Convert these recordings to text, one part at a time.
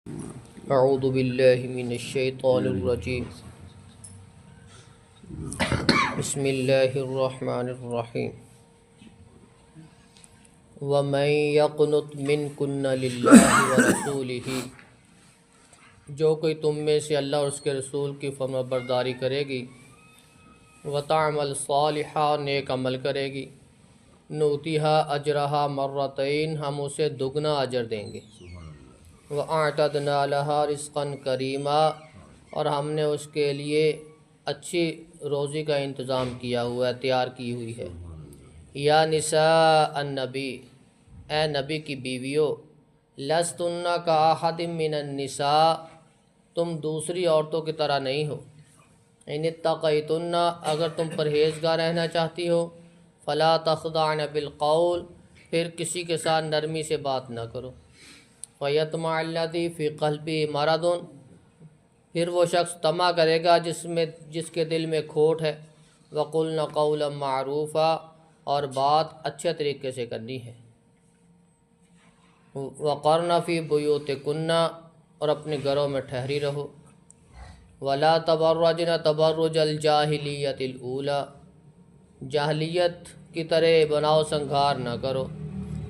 اعوذ باللہ من الشیطان الرجیم بسم اللہ الرحمن الرحیم ومن یقنط منکن للہ ورسولہ، جو کوئی تم میں سے اللہ اور اس کے رسول کی فرما برداری کرے گی، وتعمل صالحا، نیک عمل کرے گی، نؤتیہا اجرہا مرتین، ہم اسے دگنا اجر دیں گے، وَأَعْتَدْنَا لَهَا رِزْقًا كَرِيمًا، اور ہم نے اس کے لیے اچھی روزی کا انتظام کیا ہوا ہے، تیار کی ہوئی ہے۔ یا نساء النبی، اے نبی کی بیویو، لستن کاحد من النساء، تم دوسری عورتوں کی طرح نہیں ہو۔ ان اتقیتن، اگر تم پرہیزگار رہنا چاہتی ہو، فلا تخضعن بالقول، پھر کسی کے ساتھ نرمی سے بات نہ کرو۔ فَيَطْمَعَ الَّذِي فِي قَلْبِهِ مَرَضٌ، پھر وہ شخص طمع کرے گا جس کے دل میں کھوٹ ہے۔ وَقُلْنَ قَوْلًا مَعْرُوفًا، اور بات اچھے طریقے سے کرنی ہے۔ وَقَرْنَ فِي بُيُوتِكُنَّ، اور اپنے گھروں میں ٹھہری رہو۔ وَلَا تَبَرَّجْنَ تَبَرُّجَ الْجَاهِلِيَّةِ الْأُولَى، جاہلیت کی طرح بناؤ سنگھار نہ کرو۔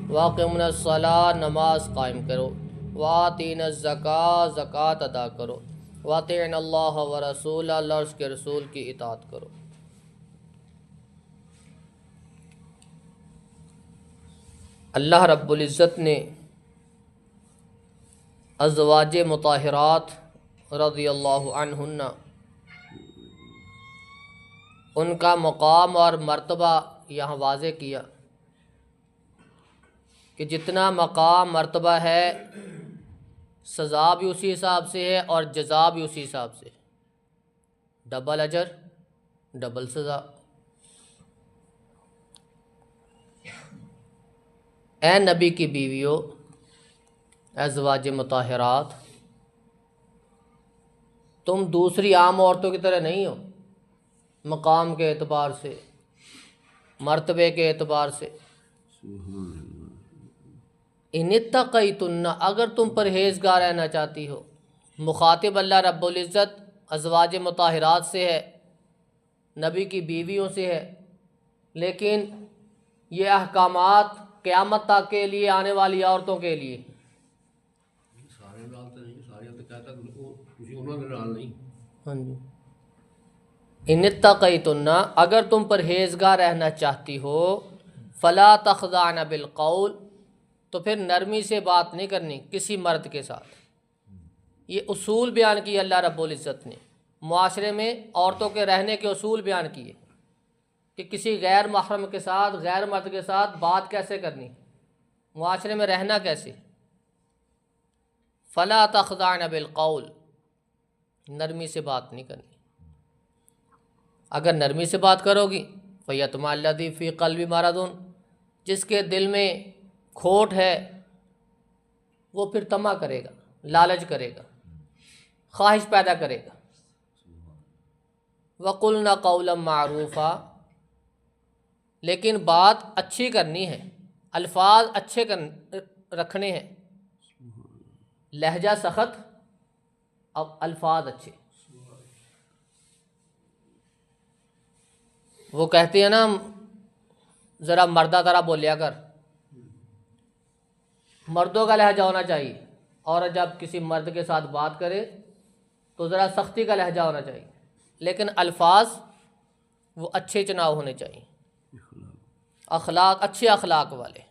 وَأَقِمْنَا الصَّلَاةَ، نماز قائم کرو۔ وَآتِينَا الزَّكَاةَ، زکوٰۃ ادا کرو۔ وَأَطِعْنَا اللَّهَ وَرَسُولَهُ، اللہ اور اس کے رسول کی اطاعت کرو۔ اللہ رب العزت نے ازواج مطہرات رضی اللہ عنہن، ان کا مقام اور مرتبہ یہاں واضح کیا کہ جتنا مقام مرتبہ ہے، سزا بھی اسی حساب سے ہے اور جزا بھی اسی حساب سے، ڈبل اجر ڈبل سزا۔ اے نبی کی بیویو، ازواج مطہرات، تم دوسری عام عورتوں کی طرح نہیں ہو، مقام کے اعتبار سے، مرتبے کے اعتبار سے۔ ان اتقیتن، اگر تم پرہیزگار رہنا چاہتی ہو، مخاطب اللہ رب العزت ازواج مطہرات سے ہے، نبی کی بیویوں سے ہے، لیکن یہ احکامات قیامت تک کے لیے آنے والی عورتوں کے لیے، ہاں جی، ان اتقیتن، اگر تم پرہیزگار رہنا چاہتی ہو، فلا تخضعن بالقول، تو پھر نرمی سے بات نہیں کرنی کسی مرد کے ساتھ۔ یہ اصول بیان کیے اللہ رب العزت نے، معاشرے میں عورتوں کے رہنے کے اصول بیان کیے کہ کسی غیر محرم کے ساتھ، غیر مرد کے ساتھ بات کیسے کرنی، معاشرے میں رہنا کیسے۔ فلا تخضعن بالقول، نرمی سے بات نہیں کرنی۔ اگر نرمی سے بات کرو گی، فَيَطْمَعَ الَّذِي فِي قَلْبِهِ مَرَضٌ، جس کے دل میں کھوٹ ہے، وہ پھر طمع کرے گا، لالچ کرے گا، خواہش پیدا کرے گا۔ وَقُلْنَ قَوْلًا مَعْرُوفًا، لیکن بات اچھی کرنی ہے، الفاظ اچھے رکھنے ہیں، لہجہ سخت، اب الفاظ اچھے۔ وہ کہتے ہیں نا، ذرا مردہ طرح بولیا کر، مردوں کا لہجہ ہونا چاہیے، اور جب کسی مرد کے ساتھ بات کرے تو ذرا سختی کا لہجہ ہونا چاہیے، لیکن الفاظ وہ اچھے چناؤ ہونے چاہیے، اخلاق اچھے اخلاق والے۔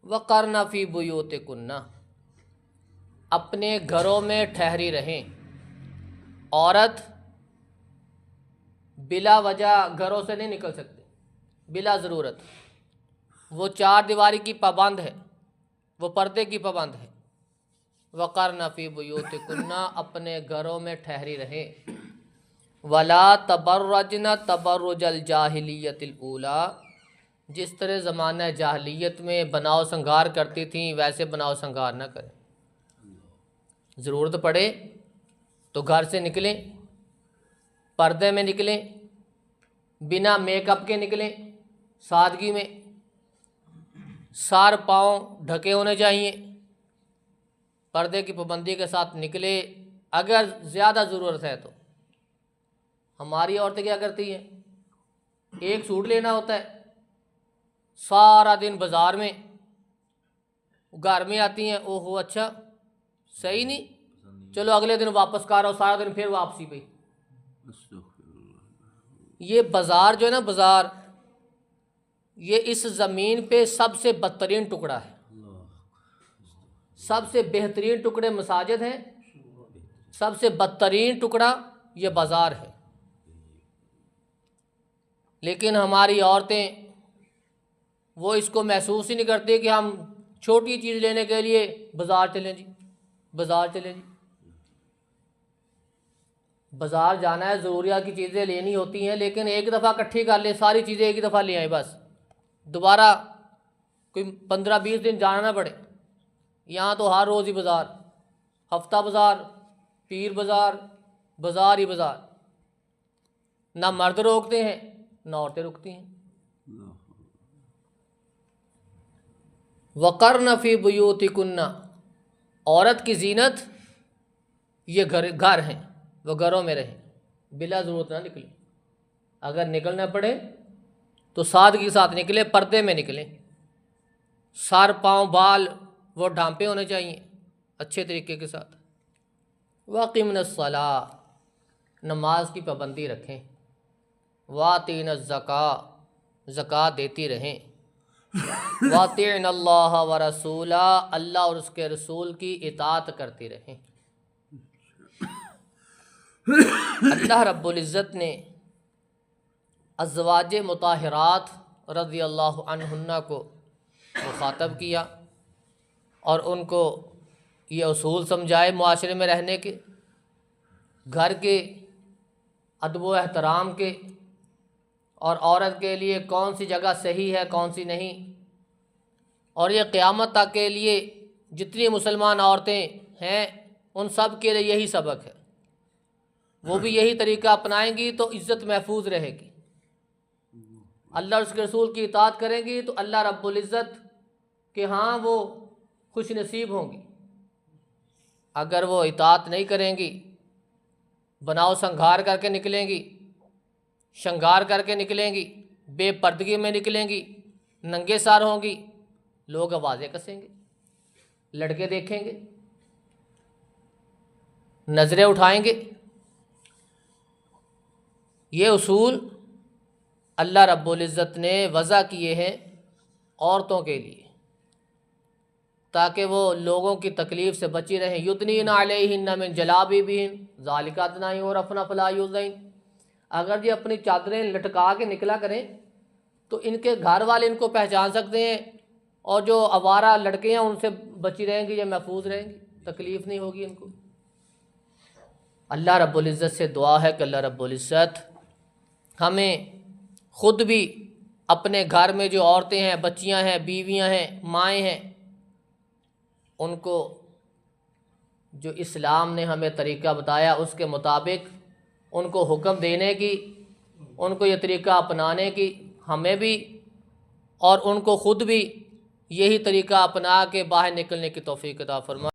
وَقَرْنَ فِي بُيُوتِكُنَّ، اپنے گھروں میں ٹھہری رہیں۔ عورت بلا وجہ گھروں سے نہیں نکل سکتی، بلا ضرورت، وہ چار دیواری کی پابند ہے، وہ پردے کی پابند ہے۔ وَقَرْنَ فِي بُيُوتِكُنَّ، اپنے گھروں میں ٹھہری رہیں۔ وَلَا تَبَرَّجْنَ تَبَرُّجَ الْجَاهِلِيَّةِ الْأُولَى، جس طرح زمانہ جاہلیت میں بناؤ سنگار کرتی تھیں ویسے بناؤ سنگار نہ کریں۔ ضرورت پڑے تو گھر سے نکلیں، پردے میں نکلیں، بنا میک اپ کے نکلیں، سادگی میں، سار پاؤں ڈھکے ہونے چاہیے، پردے کی پابندی کے ساتھ نکلے، اگر زیادہ ضرورت ہے تو۔ ہماری عورتیں کیا کرتی ہیں، ایک سوٹ لینا ہوتا ہے، سارا دن بازار میں، گھر میں آتی ہیں، او ہو اچھا صحیح نہیں، چلو اگلے دن واپس کر آؤ، سارا دن پھر واپسی پہ۔ یہ بازار جو ہے نا، بازار، یہ اس زمین پہ سب سے بدترین ٹکڑا ہے۔ سب سے بہترین ٹکڑے مساجد ہیں، سب سے بدترین ٹکڑا یہ بازار ہے۔ لیکن ہماری عورتیں وہ اس کو محسوس ہی نہیں کرتی کہ ہم چھوٹی چیز لینے کے لیے بازار چلیں جی، بازار چلیں جی۔ بازار جانا ہے، ضروریات کی چیزیں لینی ہوتی ہیں، لیکن ایک دفعہ اکٹھی کر لیں، ساری چیزیں ایک ہی دفعہ لے آئیں، بس دوبارہ کوئی 15-20 دن جانا نہ پڑے۔ یہاں تو ہر روز ہی بازار، ہفتہ بازار، پیر بازار، بازار ہی بازار۔ نہ مرد روکتے ہیں نہ عورتیں رکتی ہیں۔ وَقَرْنَ فِي بُيُوتِكُنَّ، عورت کی زینت یہ گھر ہیں، وہ گھروں میں رہیں، بلا ضرورت نہ نکلیں۔ اگر نکلنا پڑے تو سادگی کے ساتھ نکلے، پردے میں نکلیں، سر پاؤں بال وہ ڈھانپے ہونے چاہیے اچھے طریقے کے ساتھ۔ وَأَقِمْنَ الصَّلَاةَ، نماز کی پابندی رکھیں۔ وَآتِينَ الزَّكَاةَ، زکوٰۃ دیتی رہیں۔ وَأَطِعْنَ اللَّهَ وَرَسُولَهُ، اللہ اور اس کے رسول کی اطاعت کرتی رہیں۔ اللہ رب العزت نے ازواج مطہرات رضی اللہ عنہن کو مخاطب کیا اور ان کو یہ اصول سمجھائے معاشرے میں رہنے کے، گھر کے، ادب و احترام کے، اور عورت کے لیے کون سی جگہ صحیح ہے کون سی نہیں۔ اور یہ قیامت تک کے لیے جتنی مسلمان عورتیں ہیں ان سب کے لیے یہی سبق ہے، وہ بھی یہی طریقہ اپنائیں گی تو عزت محفوظ رہے گی، اللہ اور اس کے رسول کی اطاعت کریں گی تو اللہ رب العزت کہ ہاں وہ خوش نصیب ہوں گی۔ اگر وہ اطاعت نہیں کریں گی، بناؤ سنگھار کر کے نکلیں گی، شنگار کر کے نکلیں گی، بے پردگی میں نکلیں گی، ننگے سار ہوں گی، لوگ آوازیں کسیں گے، لڑکے دیکھیں گے، نظریں اٹھائیں گے۔ یہ اصول اللہ رب العزت نے وضع کیے ہیں عورتوں کے لیے تاکہ وہ لوگوں کی تکلیف سے بچی رہیں۔ یدنین علیہن من جلابیبہن ذالک ادنیٰ ان یعرفن فلا یؤذین، اگر یہ اپنی چادریں لٹکا کے نکلا کریں تو ان کے گھر والے ان کو پہچان سکتے ہیں، اور جو آوارہ لڑکے ہیں ان سے بچی رہیں گی، یہ محفوظ رہیں گی، تکلیف نہیں ہوگی ان کو۔ اللہ رب العزت سے دعا ہے کہ اللہ رب العزت ہمیں خود بھی اپنے گھر میں جو عورتیں ہیں، بچیاں ہیں، بیویاں ہیں، مائیں ہیں، ان کو جو اسلام نے ہمیں طریقہ بتایا اس کے مطابق ان کو حکم دینے کی، ان کو یہ طریقہ اپنانے کی، ہمیں بھی اور ان کو خود بھی یہی طریقہ اپنا کے باہر نکلنے کی توفیق عطا فرمائے۔